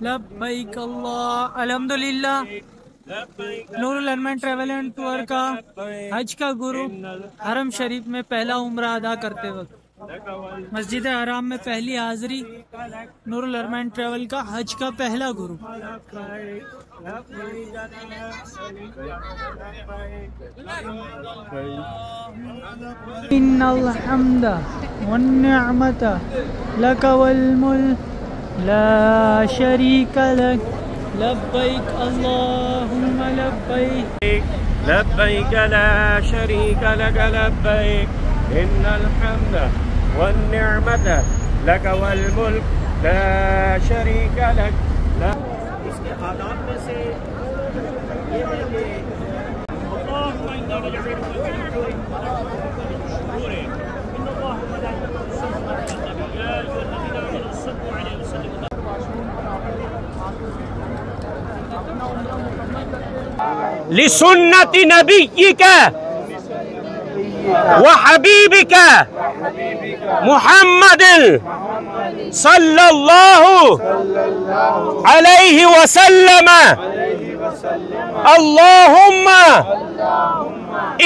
लब्बैक अल्लाह अल्हम्दुलिल्लाह। नूरुल अरमान travel and tour का हज का गुरु हरम शरीफ में पहला उम्रा अदा करते वक्त मस्जिद हराम में पहली हाजिरी। नूरुल अरमान ट्रैवल का हज का पहला गुरु। इन्नल हम्दा वन निअमत लक वल मुल्क ला शरीका लक लब्बैक अल्लाहुम्मा लब्बैक लब्बैक ला शरीका लक लब्बैक इन्नल हम्दा वन निअमत लक वल मुल्क ला शरीका लक। इसके आदाब में से ये है कि लिसुन्नति नबिय्यिका व हबीबिका मुहम्मदिन सल्लल्लाहु अलैहि वसल्लम अल्लाहुम्मा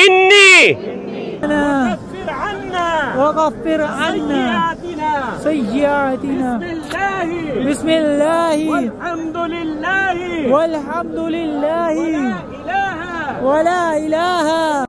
इन्नी वग़फ़िर अन्ना सय्यिआतिना बिस्मिल्लाहि वल्हम्दुलिल्लाहि वला इलाहा